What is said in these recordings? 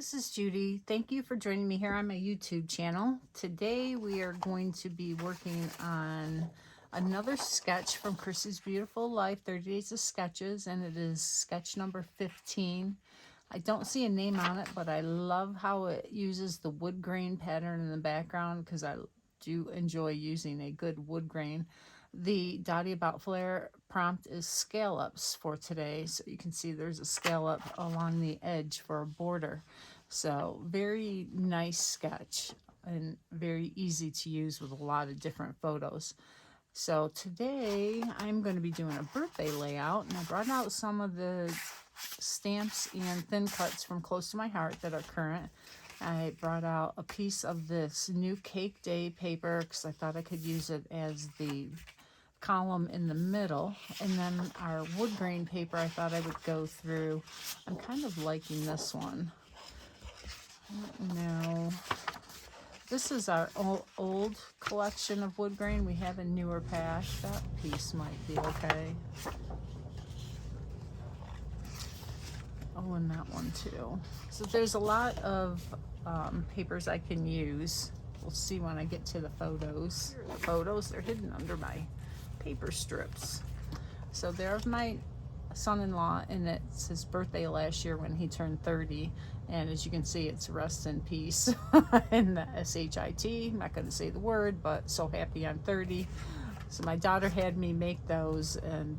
this is Judy. Thank you for joining me here on my YouTube channel. Today we are going to be working on another sketch from Chrissy's Beautiful Life, 30 Days of Sketches, and it is sketch number 15. I don't see a name on it, but I love how it uses the wood grain pattern in the background because I do enjoy using a good wood grain. The Dottie About Flair prompt is scallops for today. So you can see there's a scallop along the edge for a border. So very nice sketch and very easy to use with a lot of different photos. So today I'm going to be doing a birthday layout, and I brought out some of the stamps and thin cuts from Close to My Heart that are current. I brought out a piece of this new Cake Day paper because I thought I could use it as the column in the middle, and then our wood grain paper I thought I would go through. I'm kind of liking this one. No, this is our old collection of wood grain. We have a newer pack. That piece might be okay. Oh, and that one too. So there's a lot of papers I can use. We'll see when I get to the photos. Here are the photos. They're hidden under my paper strips. So there's my son-in-law, and it's his birthday last year when he turned 30, and as you can see, it's rest in peace in the S-H-I-T. I'm not going to say the word, but so happy I'm 30. So my daughter had me make those, and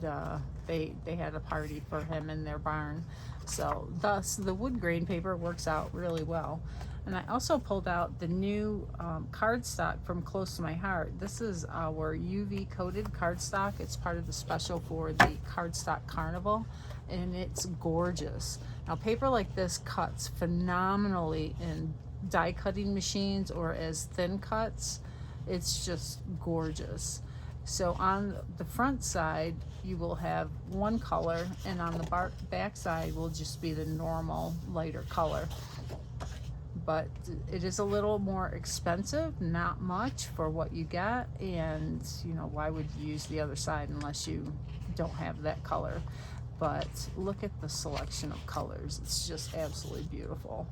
they had a party for him in their barn. So thus the wood grain paper works out really well. And I also pulled out the new cardstock from Close to My Heart. This is our UV coated cardstock. It's part of the special for the Cardstock Carnival, and it's gorgeous. Now paper like this cuts phenomenally in die cutting machines or as thin cuts. It's just gorgeous. So on the front side you will have one color, and on the back side will just be the normal lighter color. But it is a little more expensive, not much for what you get, and you know, why would you use the other side unless you don't have that color? But look at the selection of colors. It's just absolutely beautiful.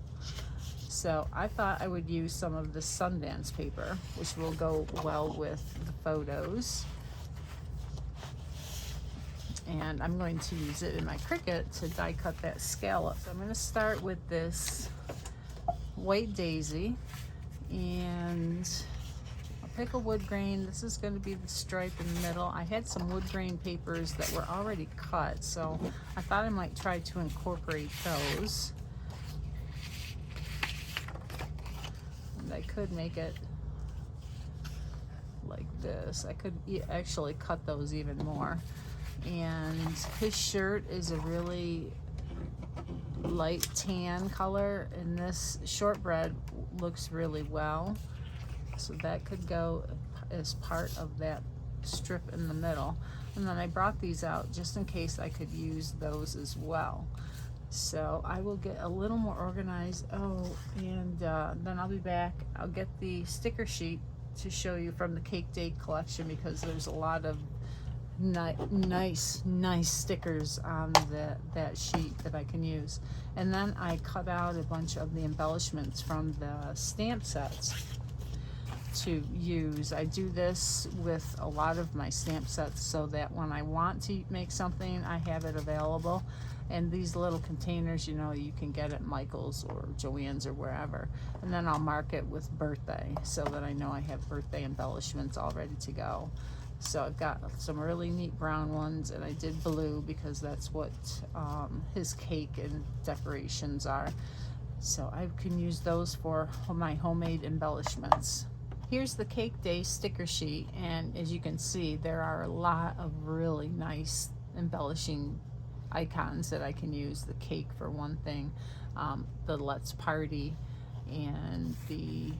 So I thought I would use some of the Sundance paper, which will go well with the photos. And I'm going to use it in my Cricut to die cut that scallop. So I'm going to start with this White Daisy, and I'll pick a wood grain. This is going to be the stripe in the middle. I had some wood grain papers that were already cut, so I thought I might try to incorporate those. And I could make it like this. I could actually cut those even more. And his shirt is a really light tan color, and this shortbread looks really well, so that could go as part of that strip in the middle. And then I brought these out just in case I could use those as well. So I will get a little more organized. Oh, and then I'll be back. I'll get the sticker sheet to show you from the Cake Day collection, because there's a lot of nice stickers on that sheet that I can use. And then I cut out a bunch of the embellishments from the stamp sets to use. I do this with a lot of my stamp sets so that when I want to make something, I have it available. And these little containers, you know, you can get at Michael's or Joann's or wherever. And then I'll mark it with birthday so that I know I have birthday embellishments all ready to go. So I've got some really neat brown ones, and I did blue because that's what his cake and decorations are. So I can use those for my homemade embellishments. Here's the Cake Day sticker sheet, and as you can see, there are a lot of really nice embellishing icons that I can use. The cake for one thing, the Let's Party, and the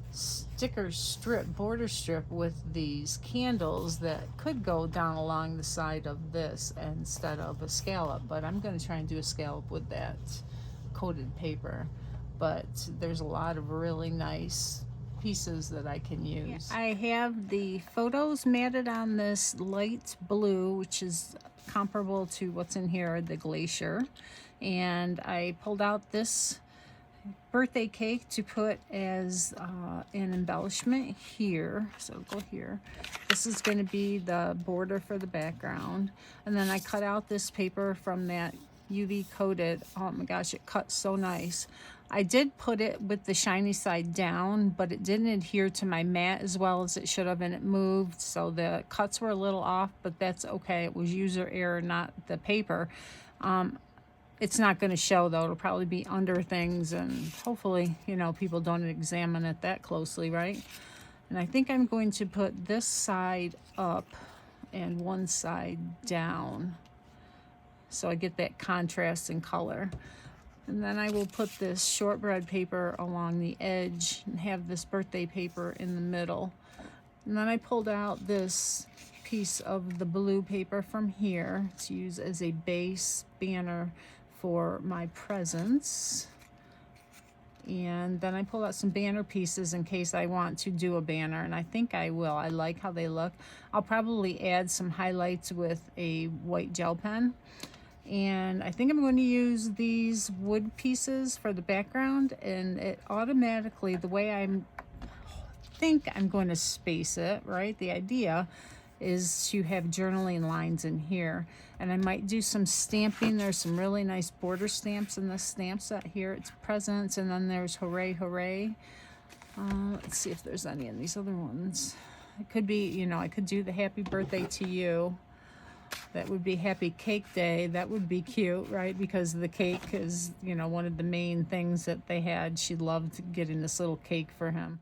sticker strip, border strip with these candles that could go down along the side of this instead of a scallop, but I'm going to try and do a scallop with that coated paper. But there's a lot of really nice pieces that I can use. I have the photos matted on this light blue, which is comparable to what's in here, the glacier, and I pulled out this birthday cake to put as an embellishment here. So go here. This is going to be the border for the background. And then I cut out this paper from that UV coated. Oh my gosh, it cuts so nice. I did put it with the shiny side down, but it didn't adhere to my mat as well as it should have, and it moved. So the cuts were a little off, but that's okay. It was user error, not the paper. It's not going to show though. It'll probably be under things, and hopefully, you know, people don't examine it that closely, right? And I think I'm going to put this side up and one side down so I get that contrast in color. And then I will put this shortbread paper along the edge and have this birthday paper in the middle. And then I pulled out this piece of the blue paper from here to use as a base banner for my presents. And then I pulled out some banner pieces in case I want to do a banner, and I think I will. I like how they look. I'll probably add some highlights with a white gel pen. And I think I'm going to use these wood pieces for the background, and it automatically, the way I think I'm going to space it, right? The idea is to have journaling lines in here, and I might do some stamping. There's some really nice border stamps in this stamp set here. It's presents, and then there's hooray hooray. Let's see if there's any in these other ones. It could be, you know, I could do the happy birthday to you. That would be happy cake day. That would be cute, right? Because the cake is, you know, one of the main things that they had. She loved getting this little cake for him.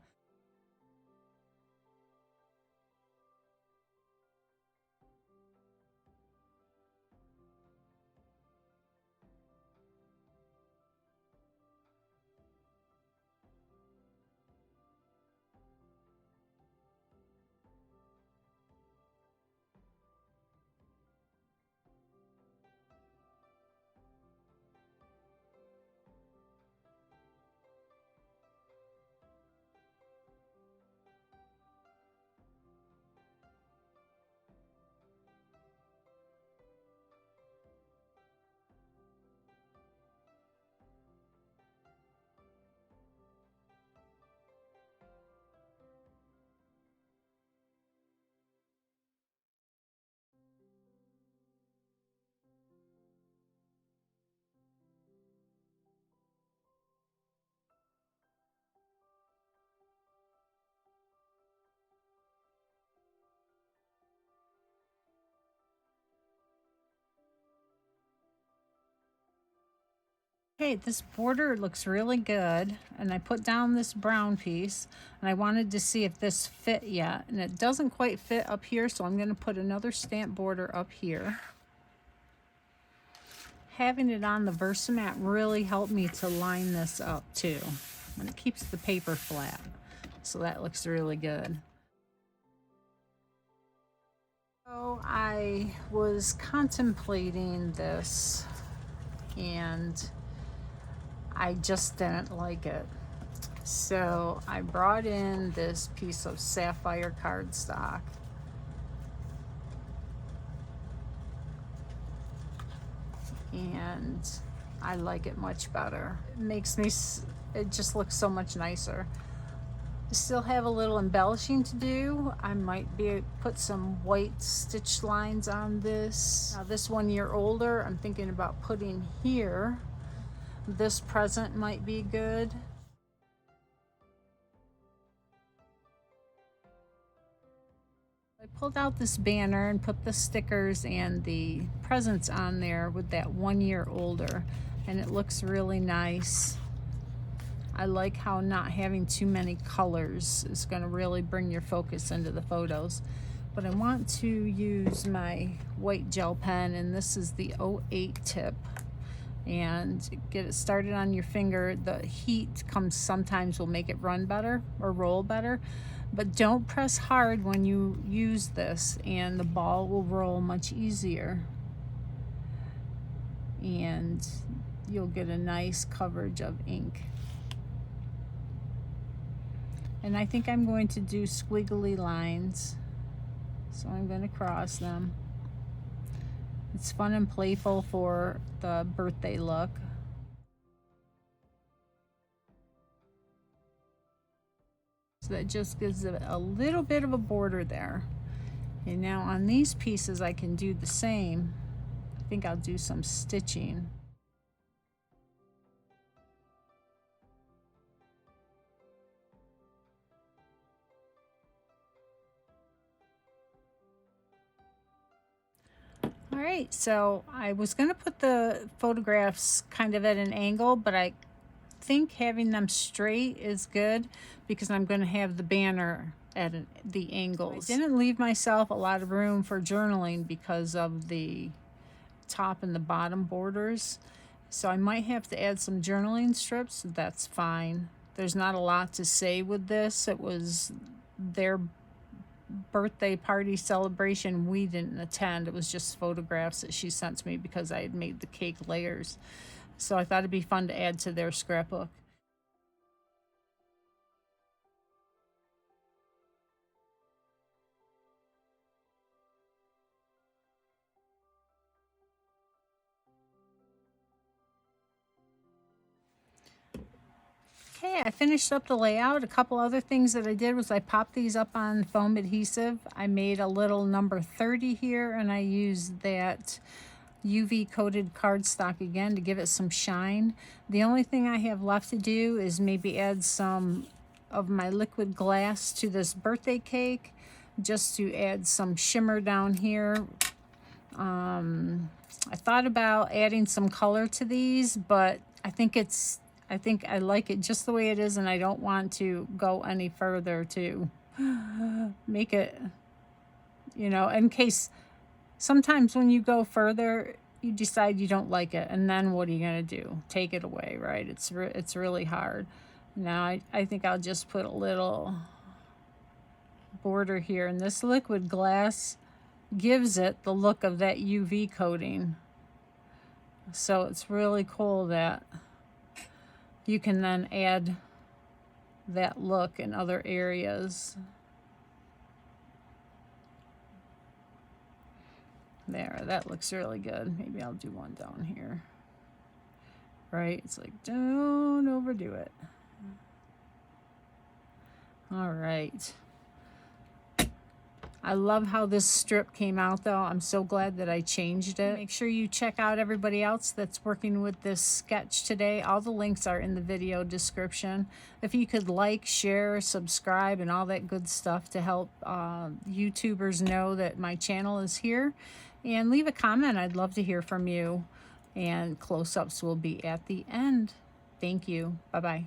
Okay, this border looks really good, and I put down this brown piece, and I wanted to see if this fit yet, and it doesn't quite fit up here, so I'm going to put another stamp border up here. Having it on the Versamat really helped me to line this up too, and it keeps the paper flat, so that looks really good. So I was contemplating this, and I just didn't like it. So I brought in this piece of sapphire cardstock. And I like it much better. It makes me, it just looks so much nicer. I still have a little embellishing to do. I might put some white stitch lines on this. Now this 1 year older, I'm thinking about putting here. This present might be good. I pulled out this banner and put the stickers and the presents on there with that 1 year older, and it looks really nice. I like how not having too many colors is going to really bring your focus into the photos. But I want to use my white gel pen, and this is the 08 tip. And get it started on your finger. The heat comes sometimes will make it run better or roll better, but don't press hard when you use this, and the ball will roll much easier, and you'll get a nice coverage of ink. And I think I'm going to do squiggly lines, so I'm going to cross them. It's fun and playful for the birthday look. So that just gives it a little bit of a border there. And now on these pieces I can do the same. I think I'll do some stitching. All right, so I was going to put the photographs kind of at an angle, but I think having them straight is good because I'm going to have the banner at the angles. I didn't leave myself a lot of room for journaling because of the top and the bottom borders, so I might have to add some journaling strips. That's fine. There's not a lot to say with this. It was their birthday party celebration. We didn't attend. It was just photographs that she sent to me because I had made the cake layers. So I thought it'd be fun to add to their scrapbook. Okay, I finished up the layout. A couple other things that I did was I popped these up on foam adhesive. I made a little number 30 here, and I used that UV coated cardstock again to give it some shine. The only thing I have left to do is maybe add some of my liquid glass to this birthday cake, just to add some shimmer down here. I thought about adding some color to these, but I think I like it just the way it is, and I don't want to go any further to make it, you know, in case sometimes when you go further, you decide you don't like it, and then what are you going to do? Take it away, right? It's really hard. Now I think I'll just put a little border here, and this liquid glass gives it the look of that UV coating. So it's really cool that you can then add that look in other areas. There, that looks really good. Maybe I'll do one down here. Right? It's like, don't overdo it. All right. I love how this strip came out though. I'm so glad that I changed it. Make sure you check out everybody else that's working with this sketch today. All the links are in the video description. If you could like, share, subscribe, and all that good stuff to help YouTubers know that my channel is here. And leave a comment. I'd love to hear from you. And close-ups will be at the end. Thank you. Bye-bye.